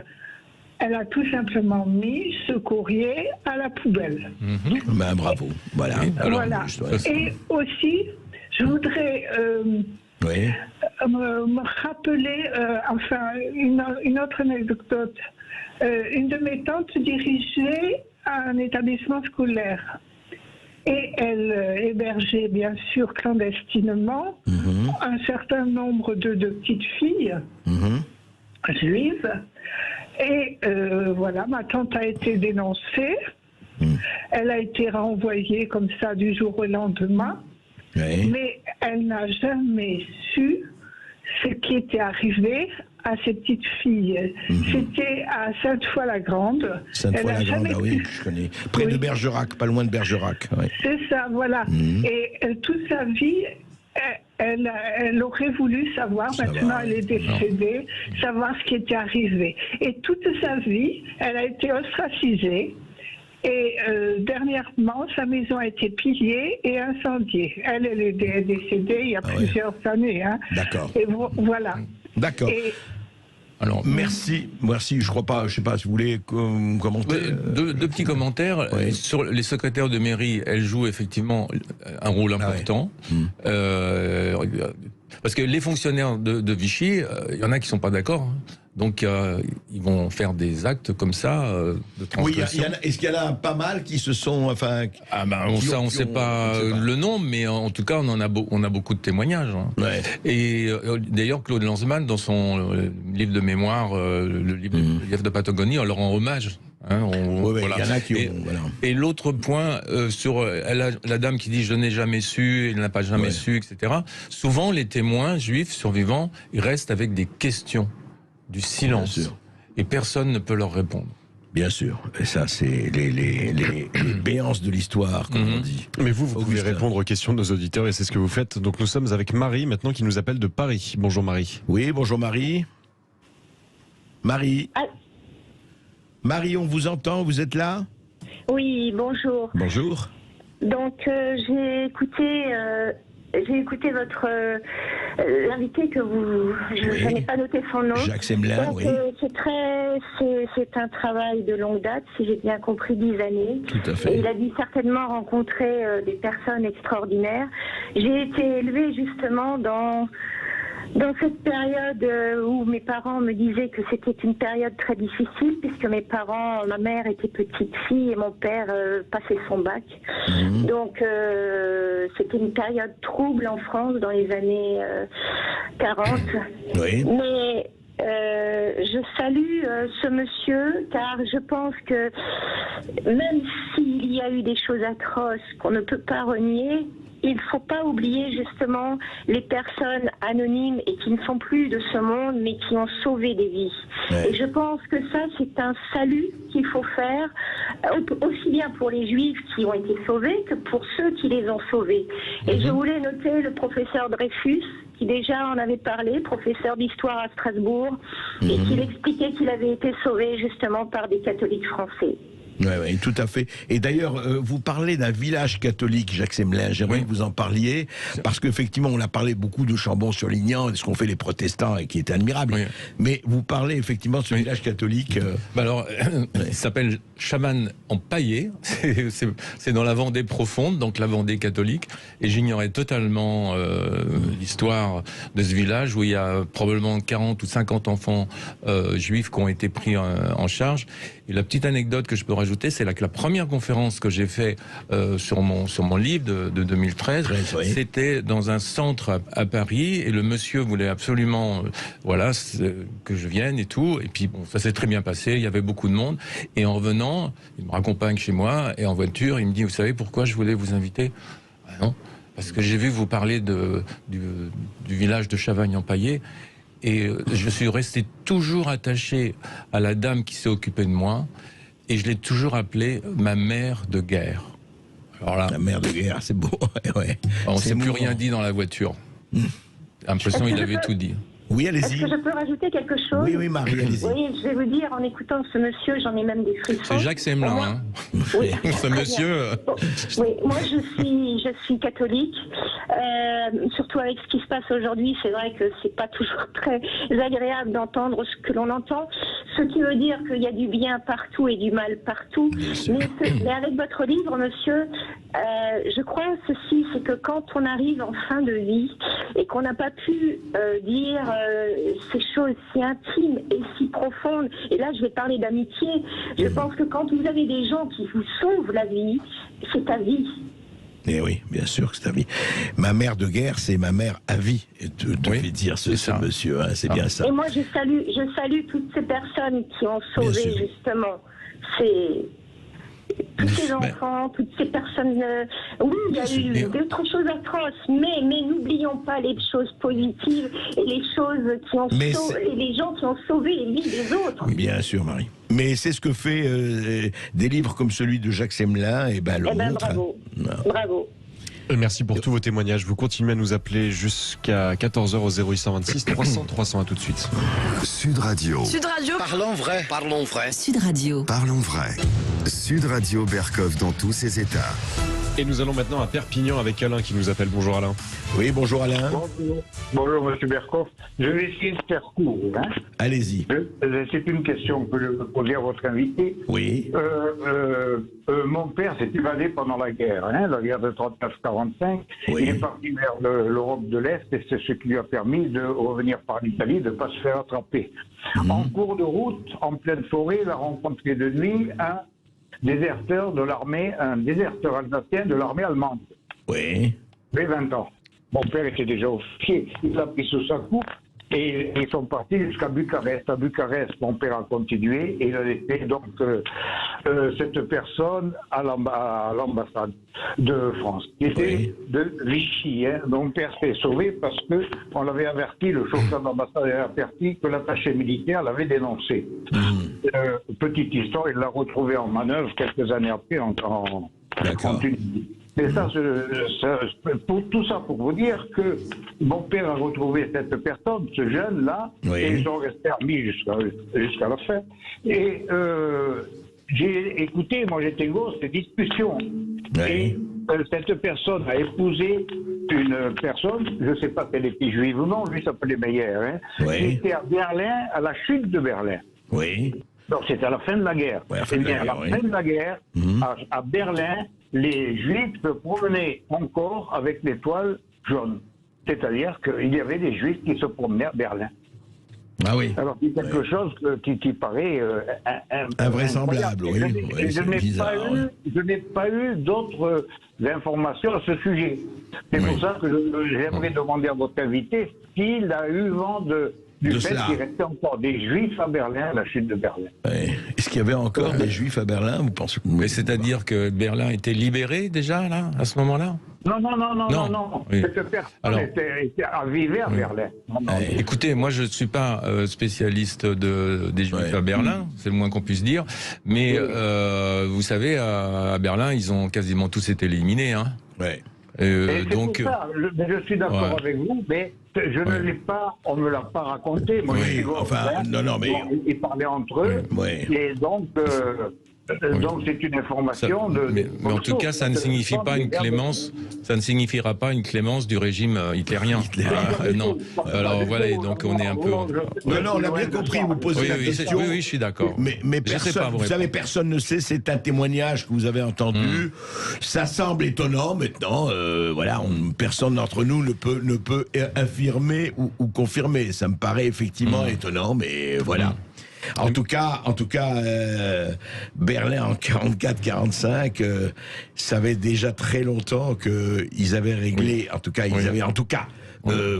elle a tout simplement mis ce courrier à la poubelle. Ben, bravo. Voilà. Voilà. Et aussi, je voudrais me rappeler, une autre anecdote. Une de mes tantes dirigeait un établissement scolaire. Et elle hébergeait bien sûr clandestinement un certain nombre de petites filles juives. Et voilà, ma tante a été dénoncée. Elle a été renvoyée comme ça du jour au lendemain. Oui. Mais elle n'a jamais su ce qui était arrivé à ces petites filles. C'était à Sainte-Foy-la-Grande. Sainte-Foy-la-Grande, ah oui, je connais. Près de Bergerac, pas loin de Bergerac. Oui. C'est ça, voilà. Et toute sa vie, elle aurait voulu savoir, maintenant elle est décédée, savoir ce qui était arrivé. Et toute sa vie, elle a été ostracisée. Et dernièrement, sa maison a été pillée et incendiée. Elle est décédée il y a plusieurs années. Hein. D'accord. Et voilà. D'accord. Alors, merci. Je crois pas, je sais pas si vous voulez commenter. Deux petits commentaires. Sur les secrétaires de mairie, elles jouent effectivement un rôle important. Parce que les fonctionnaires de Vichy, il y en a qui sont pas d'accord. Hein. Donc, ils vont faire des actes comme ça, de transgression. Oui, est-ce qu'il y en a pas mal qui se sont... on ne sait pas le nom, mais en tout cas, on a beaucoup de témoignages. Hein. Ouais. Et d'ailleurs, Claude Lanzmann, dans son livre de mémoire, le livre de Patagonie, on leur rend hommage. Hein, il y en a qui et l'autre point, sur la dame qui dit « je n'ai jamais su », elle n'a pas jamais su, etc. Souvent, les témoins juifs survivants, ils restent avec des questions. Du silence. Et personne ne peut leur répondre. Bien sûr. Et ça, c'est les béances de l'histoire, comme on dit. Mais vous pouvez répondre aux questions de nos auditeurs et c'est ce que vous faites. Donc nous sommes avec Marie, maintenant, qui nous appelle de Paris. Bonjour Marie. Oui, bonjour Marie. Marie. Marie, on vous entend, vous êtes là? Oui, bonjour. Bonjour. Donc, j'ai écouté votre l'invité que je n'ai pas noté son nom. Jacques Semelin, donc, c'est un travail de longue date, si j'ai bien compris, 10 années. Tout à fait. Et il a dû certainement rencontrer des personnes extraordinaires. J'ai été élevée justement dans cette période où mes parents me disaient que c'était une période très difficile, puisque ma mère était petite fille et mon père passait son bac. Donc c'était une période trouble en France dans les années 40. Oui. Mais je salue ce monsieur, car je pense que même s'il y a eu des choses atroces qu'on ne peut pas renier, il ne faut pas oublier justement les personnes anonymes et qui ne sont plus de ce monde, mais qui ont sauvé des vies. Ouais. Et je pense que ça, c'est un salut qu'il faut faire, aussi bien pour les Juifs qui ont été sauvés que pour ceux qui les ont sauvés. Et je voulais noter le professeur Dreyfus, qui déjà en avait parlé, professeur d'histoire à Strasbourg, et qui expliquait qu'il avait été sauvé justement par des catholiques français. Oui, tout à fait. Et d'ailleurs, vous parlez d'un village catholique, Jacques Semelin. J'aimerais que vous en parliez, parce qu'effectivement, on a parlé beaucoup de Chambon-sur-Lignan, de ce qu'ont fait les protestants, et qui était admirable. Oui. Mais vous parlez effectivement de ce village catholique. Alors, il s'appelle Chavannes-en-Paillé. C'est dans la Vendée profonde, donc la Vendée catholique. Et j'ignorais totalement l'histoire de ce village, où il y a probablement 40 ou 50 enfants juifs qui ont été pris en charge. Et la petite anecdote que je peux rajouter, c'est que la première conférence que j'ai fait sur mon livre de 2013, c'était dans un centre à Paris, et le monsieur voulait absolument que je vienne et tout, et puis bon, ça s'est très bien passé, il y avait beaucoup de monde, et en revenant, il me raccompagne chez moi, et en voiture, il me dit, vous savez pourquoi je voulais vous inviter? Ah non, parce que j'ai vu vous parler du village de Chavagne-en-Paillé, et je suis resté toujours attaché à la dame qui s'est occupée de moi, et je l'ai toujours appelée ma mère de guerre. Alors là, la mère de guerre, c'est beau. On ne s'est plus rien dit dans la voiture. L'impression qu'il avait tout dit. Oui, allez-y. Est-ce que je peux rajouter quelque chose? Oui, Marie, allez-y. Oui, je vais vous dire, en écoutant ce monsieur, j'en ai même des frissons. C'est Jacques Semelin, hein. Oui, ce monsieur. Oui, moi je suis catholique. Surtout avec ce qui se passe aujourd'hui, c'est vrai que c'est pas toujours très agréable d'entendre ce que l'on entend. Ce qui veut dire qu'il y a du bien partout et du mal partout. Mais avec votre livre, monsieur, je crois ceci, c'est que quand on arrive en fin de vie et qu'on n'a pas pu dire ces choses si intimes et si profondes, et là je vais parler d'amitié, je pense que quand vous avez des gens qui vous sauvent la vie, c'est ta vie. Eh oui, bien sûr que c'est ta vie. Ma mère de guerre, c'est ma mère à vie, devait dire ce monsieur, hein, c'est bien ça. Et moi je salue toutes ces personnes qui ont sauvé justement tous ces enfants, toutes ces personnes. Oui, il y a eu d'autres choses atroces, mais n'oublions pas les choses positives et les choses qui ont les gens qui ont sauvé les vies des autres. Oui, bien sûr, Marie. Mais c'est ce que fait des livres comme celui de Jacques Semelin, et le montre. Bravo, bravo. Merci pour tous vos témoignages. Vous continuez à nous appeler jusqu'à 14h au 0826 300 300. À tout de suite. Sud Radio. Sud Radio. Parlons vrai. Parlons vrai. Sud Radio. Parlons vrai. Sud Radio Berkov dans tous ses états. Et nous allons maintenant à Perpignan avec Alain qui nous appelle. Bonjour Alain. Oui, bonjour Alain. Bonjour Monsieur Berkov. Je vais essayer de faire court. Hein. Allez-y. C'est une question que je veux poser à votre invité. Oui. Mon père s'est évadé pendant la guerre, la guerre de 39-45. Oui. Il est parti vers l'Europe de l'Est et c'est ce qui lui a permis de revenir par l'Italie, de ne pas se faire attraper. En cours de route, en pleine forêt, il a rencontré de nuit un déserteur alsacien de l'armée allemande. Oui. Il avait 20 ans. Mon père était déjà officier. Il l'a pris sous sa coupe et ils sont partis jusqu'à Bucarest. À Bucarest, mon père a continué et il a laissé donc cette personne à l'ambassade de France. Il était de Vichy. Hein. Mon père s'est sauvé parce qu'on l'avait averti, le chauffeur d'ambassade avait averti que l'attaché militaire l'avait dénoncé. Petite histoire, il l'a retrouvé en manœuvre quelques années après en Tunisie. Mais tout ça pour vous dire que mon père a retrouvé cette personne, ce jeune-là, et ils sont restés amis jusqu'à la fin. Et j'ai écouté, moi j'étais gosse, ces discussions. Et cette personne a épousé une personne, je ne sais pas si elle était juive ou non, lui s'appelait Meyer, qui était à Berlin, à la chute de Berlin. Oui. Donc c'était à la fin de la guerre. À la fin de la guerre, à Berlin, les Juifs se promenaient encore avec l'étoile jaune. C'est-à-dire qu'il y avait des Juifs qui se promenaient à Berlin. Ah oui. Alors c'est quelque chose qui paraît invraisemblable. Je n'ai pas eu d'autres informations à ce sujet. C'est pour ça que j'aimerais demander à votre invité s'il a eu vent du fait qu'il restait encore des Juifs à Berlin, à la chute de Berlin. Est-ce qu'il y avait encore des Juifs à Berlin, vous pensez? Mais c'est-à-dire que Berlin était libéré déjà, là, à ce moment-là? Non. Oui. Cette personne vivait à Berlin. Écoutez, moi je ne suis pas spécialiste des Juifs à Berlin, c'est le moins qu'on puisse dire, mais vous savez, à Berlin, ils ont quasiment tous été éliminés. Hein. Donc, ça, je suis d'accord avec vous, mais je ne l'ai pas, on ne me l'a pas raconté. Moi, mais ils parlaient entre eux, et donc c'est une information mais en tout cas, ça ne signifie pas une clémence. Ça ne signifiera pas une clémence du régime hitlérien. Non. Alors voilà, donc on est un peu. Non, on a bien compris. Vous posez la question. Oui, je suis d'accord. Mais personne, vous savez, personne ne sait. C'est un témoignage que vous avez entendu. Ça semble étonnant maintenant. Personne d'entre nous ne peut affirmer ou confirmer. Ça me paraît effectivement étonnant, mais voilà. En tout cas, Berlin en 44-45 savait déjà très longtemps qu'ils avaient réglé,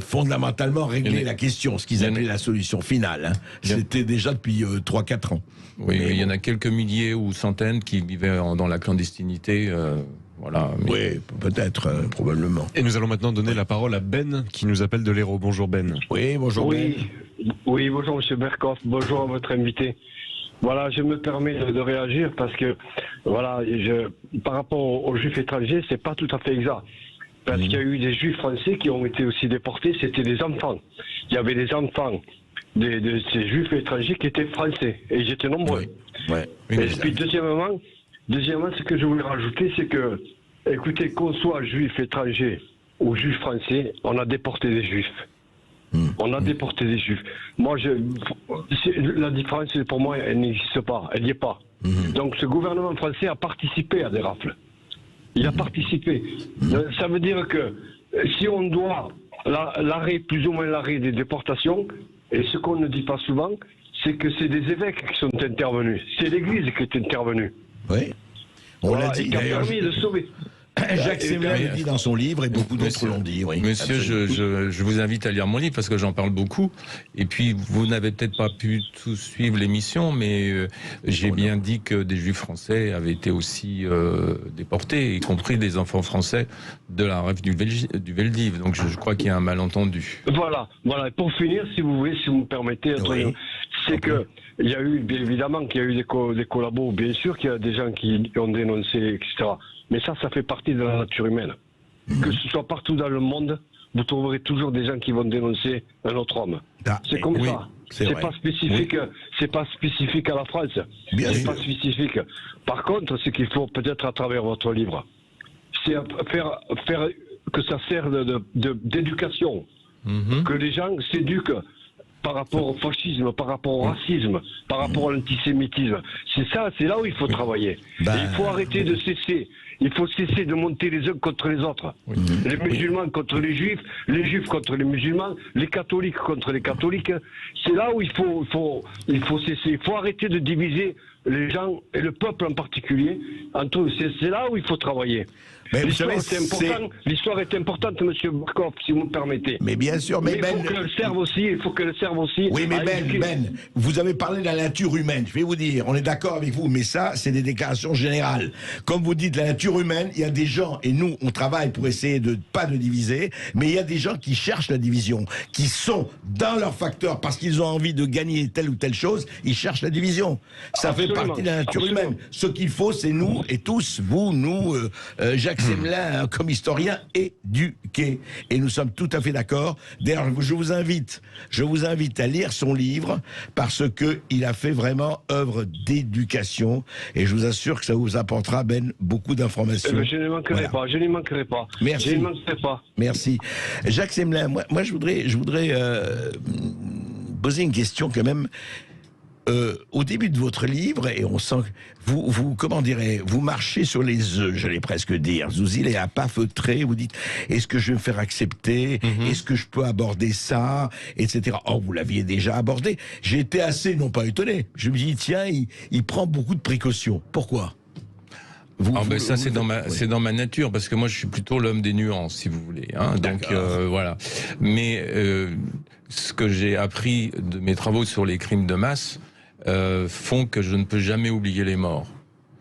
fondamentalement réglé la question, ce qu'ils appelaient la solution finale. C'était déjà depuis 3-4 ans. Oui, mais il y en a quelques milliers ou centaines qui vivaient dans la clandestinité. Oui, peut-être, probablement. Et nous allons maintenant donner la parole à Ben qui nous appelle de l'Hérault. Bonjour Ben. Oui, bonjour Ben. Oui, bonjour Monsieur Berkov, bonjour à votre invité. Voilà, je me permets de réagir parce que, par rapport aux Juifs étrangers, c'est pas tout à fait exact. Parce qu'il y a eu des juifs français qui ont été aussi déportés, c'était des enfants. Il y avait des enfants de ces juifs étrangers qui étaient français, et ils étaient nombreux. Et puis deuxièmement, ce que je voulais rajouter, c'est que, écoutez, qu'on soit juif étranger ou juif français, on a déporté des juifs. On a déporté des juifs. Moi, la différence, pour moi, elle n'existe pas, elle n'y est pas. Donc ce gouvernement français a participé à des rafles. Il a participé. Ça veut dire que si on doit l'arrêt, plus ou moins l'arrêt des déportations, et ce qu'on ne dit pas souvent, c'est que c'est des évêques qui sont intervenus. C'est l'Église qui est intervenue. Oui. On l'a dit. Qui a permis de sauver. Jacques Semelin le dit dans son livre et beaucoup d'autres l'ont dit. Oui, monsieur, je vous invite à lire mon livre parce que j'en parle beaucoup. Et puis, vous n'avez peut-être pas pu tout suivre l'émission, mais j'ai bien dit que des Juifs français avaient été aussi déportés, y compris des enfants français de la rêve du Veldiv. Donc, je crois qu'il y a un malentendu. Voilà. Et pour finir, si vous voulez, si vous me permettez, c'est que il y a eu, bien évidemment, qu'il y a eu des collabos, bien sûr, qu'il y a des gens qui ont dénoncé, etc. Mais ça fait partie de la nature humaine. Que ce soit partout dans le monde, vous trouverez toujours des gens qui vont dénoncer un autre homme. C'est comme ça. C'est pas spécifique. C'est pas spécifique à la France. C'est pas spécifique. Par contre, ce qu'il faut peut-être à travers votre livre, c'est faire que ça sert d'éducation, que les gens s'éduquent par rapport au fascisme, par rapport au racisme, par rapport à l'antisémitisme. C'est là où il faut travailler. Et il faut arrêter de cesser. Il faut cesser de monter les uns contre les autres. Les musulmans contre les juifs contre les musulmans, les catholiques contre les catholiques. C'est là où il faut cesser. Il faut arrêter de diviser les gens, et le peuple en particulier, entre eux. C'est là où il faut travailler. L'histoire est importante, monsieur Berkoff, si vous me permettez. Mais bien sûr, mais Ben... il faut que le serve aussi. Oui, mais Ben, vous avez parlé de la nature humaine. Je vais vous dire, on est d'accord avec vous, mais ça, c'est des déclarations générales. Comme vous dites, la nature humaine, il y a des gens, et nous, on travaille pour essayer de pas de diviser, mais il y a des gens qui cherchent la division, qui sont dans leur facteur, parce qu'ils ont envie de gagner telle ou telle chose, ils cherchent la division. Ça fait partie de la nature humaine. Ce qu'il faut, c'est nous, et tous, vous, nous, Jacques Semelin, comme historien, éduqué. Et nous sommes tout à fait d'accord. D'ailleurs, je vous invite à lire son livre, parce que il a fait vraiment œuvre d'éducation, et je vous assure que ça vous apportera, Ben, beaucoup d'informations. Je ne manquerai pas, je n'y manquerai pas. Merci. Je ne manquerai pas. Merci. Jacques Semelin, moi je voudrais poser une question quand même. Au début de votre livre, et on sent que vous marchez sur les œufs, j'allais presque dire. Vous y à pas feutré, vous dites, est-ce que je vais me faire accepter? Est-ce que je peux aborder ça? Etc. Oh, vous l'aviez déjà abordé. J'ai été assez, non pas étonné. Je me dis, tiens, il prend beaucoup de précautions. Pourquoi? C'est dans ma nature, parce que moi je suis plutôt l'homme des nuances, si vous voulez. Donc voilà. Mais ce que j'ai appris de mes travaux sur les crimes de masse font que je ne peux jamais oublier les morts.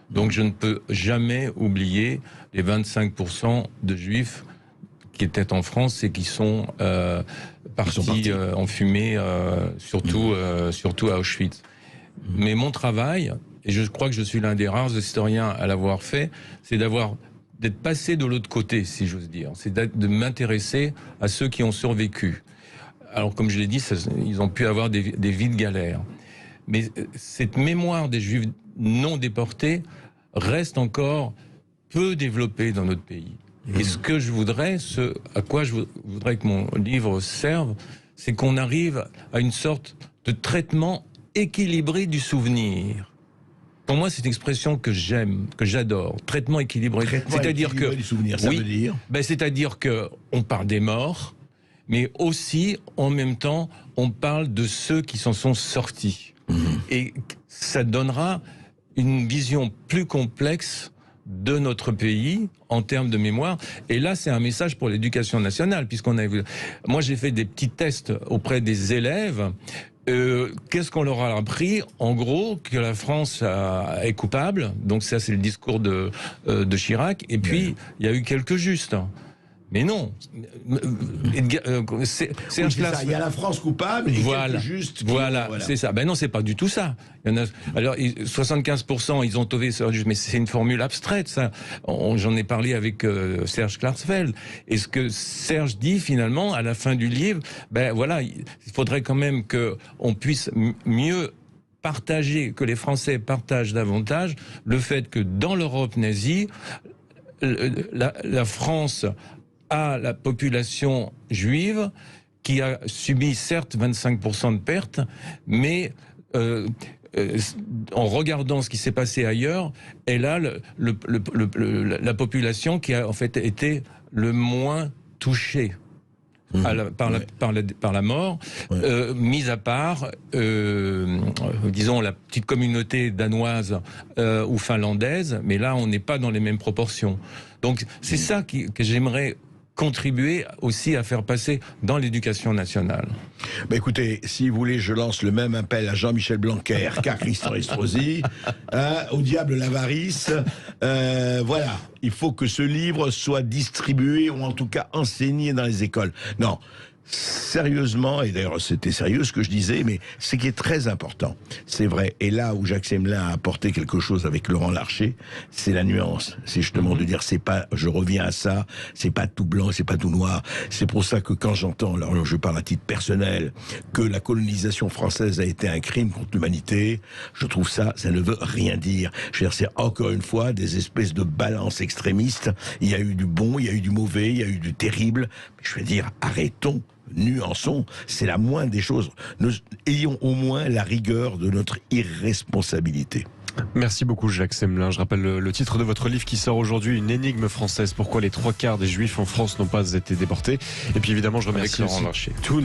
Donc je ne peux jamais oublier les 25% de juifs qui étaient en France et qui sont partis en fumée, surtout à Auschwitz. Mais mon travail, et je crois que je suis l'un des rares historiens à l'avoir fait, c'est d'être passé de l'autre côté, si j'ose dire. C'est de m'intéresser à ceux qui ont survécu. Alors, comme je l'ai dit, ils ont pu avoir des vies de galère. Mais cette mémoire des Juifs non déportés reste encore peu développée dans notre pays. Et ce que je voudrais, à quoi je voudrais que mon livre serve, c'est qu'on arrive à une sorte de traitement équilibré du souvenir. Pour moi, c'est une expression que j'aime, que j'adore. Traitement équilibré. C'est-à-dire que, du souvenir, ça veut dire. C'est-à-dire que on parle des morts, mais aussi, en même temps, on parle de ceux qui s'en sont sortis. Et ça donnera une vision plus complexe de notre pays en termes de mémoire. Et là, c'est un message pour l'éducation nationale, puisqu'on a vu. Moi, j'ai fait des petits tests auprès des élèves. Qu'est-ce qu'on leur a appris? En gros, que la France est coupable. Donc ça, c'est le discours de Chirac. Et puis, il y a eu quelques justes. Mais non. Serge Klarsfeld. Il y a la France coupable et quelques justes. Voilà, c'est ça. Ben non, c'est pas du tout ça. Il y en a, alors, 75%, ils ont sauvé Serge, mais c'est une formule abstraite, ça. J'en ai parlé avec Serge Klarsfeld. Et ce que Serge dit, finalement, à la fin du livre, ben voilà, il faudrait quand même qu'on puisse mieux partager, que les Français partagent davantage le fait que dans l'Europe nazie, la France a la population juive qui a subi certes 25% de pertes, mais en regardant ce qui s'est passé ailleurs, elle a la population qui a en fait été le moins touchée par la mort, mis à part, disons, la petite communauté danoise ou finlandaise, mais là, on n'est pas dans les mêmes proportions. Donc, c'est ça que j'aimerais contribuer aussi à faire passer dans l'éducation nationale. Bah écoutez, si vous voulez, je lance le même appel à Jean-Michel Blanquer qu'à Christian Estrosi, au diable l'avarice. Voilà, il faut que ce livre soit distribué ou en tout cas enseigné dans les écoles. Non, sérieusement, et d'ailleurs c'était sérieux ce que je disais, mais ce qui est très important, c'est vrai, et là où Jacques Semelin a apporté quelque chose avec Laurent Larcher, c'est la nuance. C'est justement de dire, c'est pas, je reviens à ça, c'est pas tout blanc, c'est pas tout noir. C'est pour ça que quand j'entends, alors je parle à titre personnel, que la colonisation française a été un crime contre l'humanité, je trouve ça ne veut rien dire. Je veux dire, c'est encore une fois des espèces de balances extrémistes. Il y a eu du bon, il y a eu du mauvais, il y a eu du terrible. Mais je veux dire, arrêtons. Nuançons, c'est la moindre des choses. Nous ayons au moins la rigueur de notre irresponsabilité. Merci beaucoup Jacques Semelin. Je rappelle le titre de votre livre qui sort aujourd'hui, Une énigme française, pourquoi les 3/4 des Juifs en France n'ont pas été déportés. Et puis évidemment, je remercie aussi tous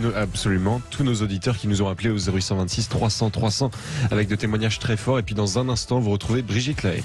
nos auditeurs qui nous ont appelés au 0826 300 300 avec de témoignages très forts. Et puis dans un instant, vous retrouvez Brigitte Lahaye.